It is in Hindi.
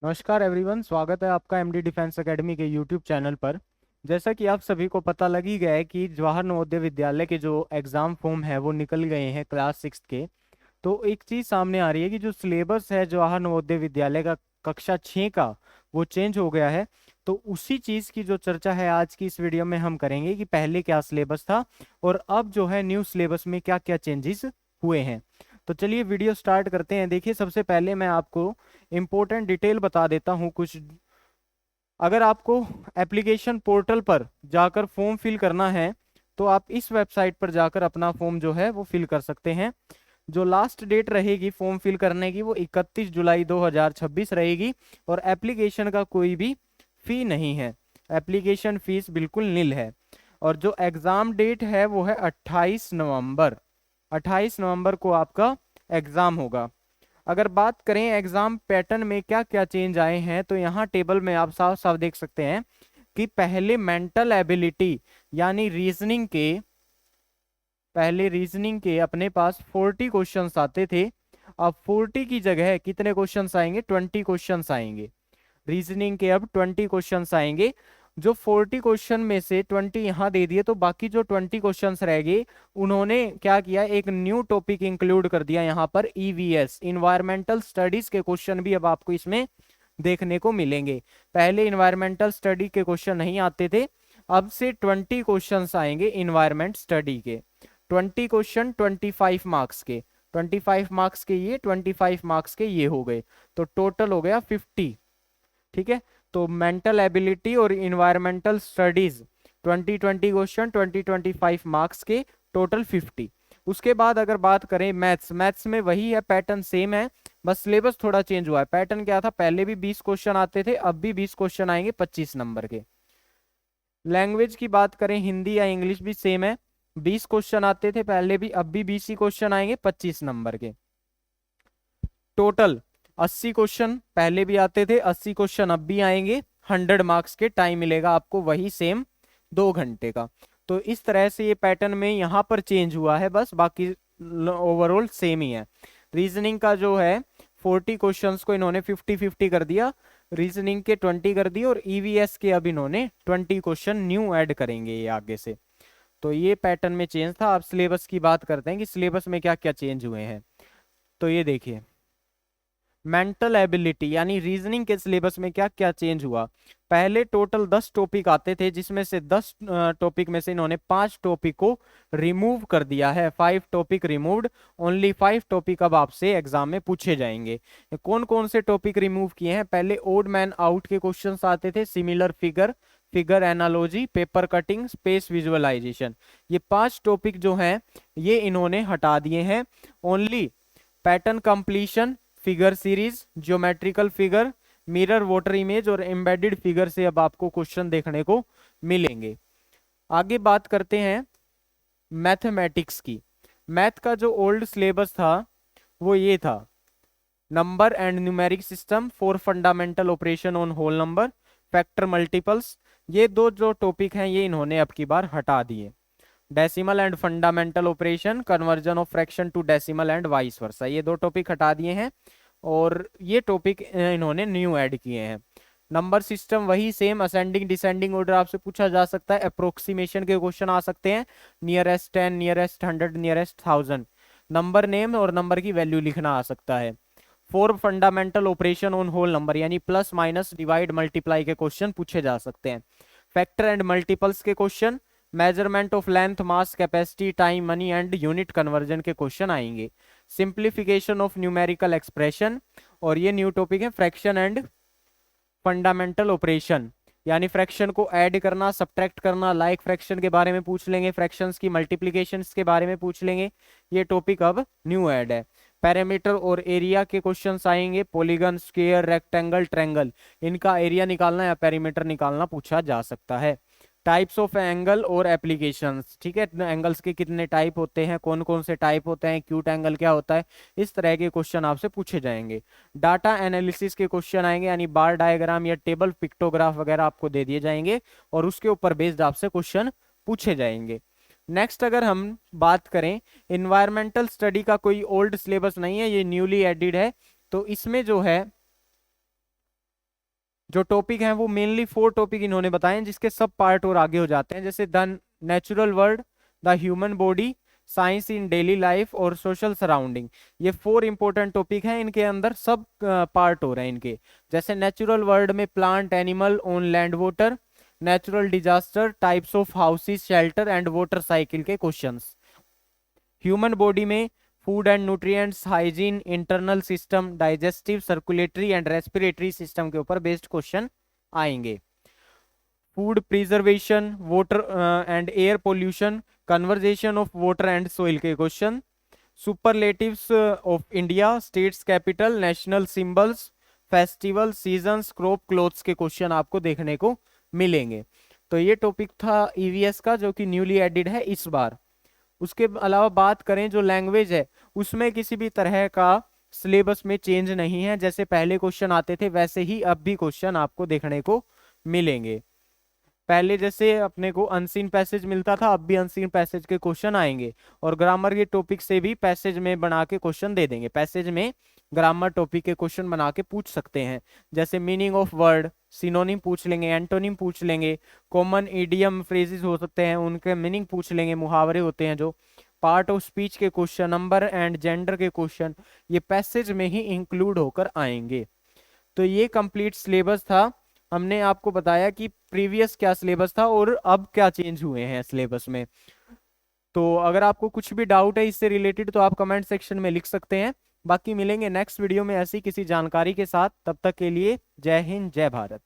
नमस्कार एवरीवन, स्वागत है आपका एमडी डिफेंस एकेडमी के यूट्यूब चैनल पर। जैसा कि आप सभी को पता लग ही गया है कि जवाहर नवोदय विद्यालय के जो एग्ज़ाम फॉर्म है वो निकल गए हैं क्लास 6 के। तो एक चीज़ सामने आ रही है कि जो सिलेबस है जवाहर नवोदय विद्यालय का कक्षा 6 का वो चेंज हो गया है। तो उसी चीज़ की जो चर्चा है आज की इस वीडियो में हम करेंगे कि पहले क्या सिलेबस था और अब जो है न्यू सिलेबस में क्या क्या चेंजेस हुए हैं। तो चलिए वीडियो स्टार्ट करते हैं। देखिए, सबसे पहले मैं आपको इम्पोर्टेंट डिटेल बता देता हूँ कुछ। अगर आपको एप्लीकेशन पोर्टल पर जाकर फॉर्म फिल करना है तो आप इस वेबसाइट पर जाकर अपना फॉर्म जो है वो फिल कर सकते हैं। जो लास्ट डेट रहेगी फॉर्म फिल करने की वो 31 जुलाई 2026 रहेगी और एप्लीकेशन का कोई भी फी नहीं है। एप्लीकेशन फीस बिल्कुल निल है। और जो एग्ज़ाम डेट है वो है 28 नवंबर। 28 नवंबर को आपका एग्ज़ाम होगा। अगर बात करें एग्जाम पैटर्न में क्या क्या चेंज आए हैं तो यहाँ टेबल में आप साफ साफ देख सकते हैं कि पहले रीजनिंग के अपने पास 40 क्वेश्चंस आते थे। अब 40 की जगह कितने क्वेश्चंस आएंगे? 20 क्वेश्चंस आएंगे। रीजनिंग के अब 20 क्वेश्चंस आएंगे। जो 40 क्वेश्चन में से 20 यहाँ दे दिए तो बाकी जो 20 क्वेश्चंस रह गए उन्होंने क्या किया, एक न्यू टॉपिक इंक्लूड कर दिया यहाँ पर। ईवीएस इन्वायरमेंटल स्टडीज के क्वेश्चन भी अब आपको इसमें देखने को मिलेंगे। पहले इन्वायरमेंटल स्टडी के क्वेश्चन नहीं आते थे, अब से 20 क्वेश्चंस आएंगे इन्वायरमेंट स्टडी के। 20 क्वेश्चन 25 मार्क्स के, 25 मार्क्स के ये, 25 मार्क्स के ये हो गए, तो टोटल हो गया 50। ठीक है, तो मेंटल एबिलिटी और इन्वायरमेंटल स्टडीज 2020 क्वेश्चन 2025 मार्क्स के, टोटल 50। उसके बाद अगर बात करें मैथ्स, मैथ्स में वही है, पैटर्न सेम है, बस सिलेबस थोड़ा चेंज हुआ है। पैटर्न क्या था, पहले भी 20 क्वेश्चन आते थे, अब भी 20 क्वेश्चन आएंगे 25 नंबर के। लैंग्वेज की बात करें हिंदी या इंग्लिश भी सेम है, 20 क्वेश्चन आते थे पहले भी, अब भी 20 ही क्वेश्चन आएंगे 25 नंबर के। टोटल 80 क्वेश्चन पहले भी आते थे, 80 क्वेश्चन अब भी आएंगे। 100 मार्क्स के, टाइम मिलेगा आपको वही सेम 2 घंटे का। तो इस तरह से ये पैटर्न में यहाँ पर चेंज हुआ है, बस बाकी ओवरऑल सेम ही है। रीजनिंग का जो है 40 क्वेश्चंस को इन्होंने 50-50 कर दिया, रीजनिंग के 20 कर दिए और ईवीएस के अब इन्होंने 20 क्वेश्चन न्यू ऐड करेंगे ये आगे से। तो ये पैटर्न में चेंज था। अब सिलेबस की बात करते हैं कि सिलेबस में क्या क्या चेंज हुए हैं। तो ये देखिए, मेंटल एबिलिटी यानी रीजनिंग के सिलेबस में क्या क्या चेंज हुआ। पहले टोटल 10 टॉपिक आते थे, जिसमें से 10 टॉपिक में से इन्होंने 5 टॉपिक को रिमूव कर दिया है। 5 टॉपिक रिमूव्ड, ओनली 5 टॉपिक अब आपसे एग्जाम में पूछे जाएंगे। कौन कौन से टॉपिक रिमूव किए हैं? पहले ओड मैन आउट के क्वेश्चंस आते थे, similar figure, figure analogy, paper cutting, space visualisation. ये 5 टॉपिक जो हैं ये इन्होंने हटा दिए हैं। Only pattern completion, figure series, geometrical figure, mirror water image और एम्बेडेड फिगर से अब आपको क्वेश्चन देखने को मिलेंगे। आगे बात करते हैं मैथमेटिक्स की। मैथ का जो ओल्ड सिलेबस था वो ये था, number and numeric system, for fundamental operation on whole number, factor multiples. ये दो जो टॉपिक हैं ये इन्होंने अब की बार हटा दिए। Decimal and fundamental operation, conversion of fraction to decimal and vice versa, ये दो टॉपिक हटा दिए हैं और ये टॉपिक इन्होंने न्यू ऐड किए हैं। नंबर सिस्टम वही सेम, असेंडिंग डिसेंडिंग ऑर्डर आपसे पूछा जा सकता है, अप्रोक्सीमेशन के क्वेश्चन आ सकते हैं, nearest 10, nearest 100, nearest 1000। Number name और नंबर की वैल्यू लिखना आ सकता है। Four fundamental operation on whole number यानी प्लस माइनस डिवाइड मल्टीप्लाई के क्वेश्चन पूछे जा सकते हैं। फैक्टर एंड मल्टीपल्स के question, measurement of length, mass, capacity, time, money and unit conversion के क्वेश्चन आएंगे। सिंप्लीफिकेशन ऑफ न्यूमेरिकल एक्सप्रेशन, और ये न्यू टॉपिक है फ्रैक्शन एंड फंडामेंटल ऑपरेशन, यानी फ्रैक्शन को ऐड करना, सब्ट्रैक्ट करना, लाइक फ्रैक्शन के बारे में पूछ लेंगे, फ्रैक्शंस की मल्टीप्लिकेशंस के बारे में पूछ लेंगे। ये टॉपिक अब न्यू ऐड है। पैरामीटर और एरिया के क्वेश्चंस आएंगे, पॉलीगन, स्क्वायर, रेक्टेंगल, ट्रायंगल, इनका एरिया निकालना या पैरामीटर निकालना पूछा जा सकता है। टाइप्स ऑफ एंगल और एप्लीकेशंस, ठीक है, एंगल्स के कितने टाइप होते हैं, कौन कौन से टाइप होते हैं, एक्यूट एंगल क्या होता है, इस तरह के क्वेश्चन आपसे पूछे जाएंगे। डाटा एनालिसिस के क्वेश्चन आएंगे, यानी बार डायग्राम या टेबल पिक्टोग्राफ वगैरह आपको दे दिए जाएंगे और उसके ऊपर बेस्ड आपसे क्वेश्चन पूछे जाएंगे। नेक्स्ट अगर हम बात करें, इन्वायरमेंटल स्टडी का कोई ओल्ड सिलेबस नहीं है, ये न्यूली एडिड है। तो इसमें जो है जो टॉपिक हैं वो मेनली 4 टॉपिक इन्होंने बताए हैं, जिसके सब पार्ट और आगे हो जाते हैं, जैसे the natural world, the human body, science in daily life और सोशल सराउंडिंग। ये 4 इंपॉर्टेंट टॉपिक हैं, इनके अंदर सब पार्ट हो रहे हैं इनके। जैसे नेचुरल वर्ल्ड में plant animal on land water, natural disaster, types of houses shelter and water cycle के क्वेश्चंस। ह्यूमन बॉडी में food and nutrients, hygiene, internal system, digestive, circulatory and respiratory system के ऊपर बेस्ड क्वेश्चन आएंगे। Food preservation, water and air pollution, conversation of water and soil के question. Superlatives of India, states capital, national symbols, festival, seasons, crop, clothes के क्वेश्चन आपको देखने को मिलेंगे। तो ये टॉपिक था ईवीएस का, जो कि न्यूली एडिड है इस बार। उसके अलावा बात करें जो लैंग्वेज है, उसमें किसी भी तरह का सिलेबस में चेंज नहीं है। जैसे पहले क्वेश्चन आते थे वैसे ही अब भी क्वेश्चन आपको देखने को मिलेंगे। पहले जैसे अपने को अनसीन पैसेज मिलता था, अब भी अनसीन पैसेज के क्वेश्चन आएंगे। और ग्रामर के टॉपिक से भी पैसेज में बना के क्वेश्चन दे देंगे। पैसेज में ग्रामर टॉपिक के क्वेश्चन बना के पूछ सकते हैं। जैसे मीनिंग ऑफ वर्ड, सिनोनिम पूछ लेंगे, एंटोनिम पूछ लेंगे, कॉमन इडियम फ्रेजेस हो सकते हैं उनके मीनिंग पूछ लेंगे, मुहावरे होते हैं जो, पार्ट ऑफ स्पीच के क्वेश्चन, नंबर एंड जेंडर के क्वेश्चन, ये पैसेज में ही इंक्लूड होकर आएंगे। तो ये कंप्लीट सिलेबस था। हमने आपको बताया कि प्रीवियस क्या सिलेबस था और अब क्या चेंज हुए हैं सिलेबस में। तो अगर आपको कुछ भी डाउट है इससे रिलेटेड तो आप कमेंट सेक्शन में लिख सकते हैं। बाकी मिलेंगे नेक्स्ट वीडियो में ऐसी किसी जानकारी के साथ। तब तक के लिए जय हिंद, जय भारत।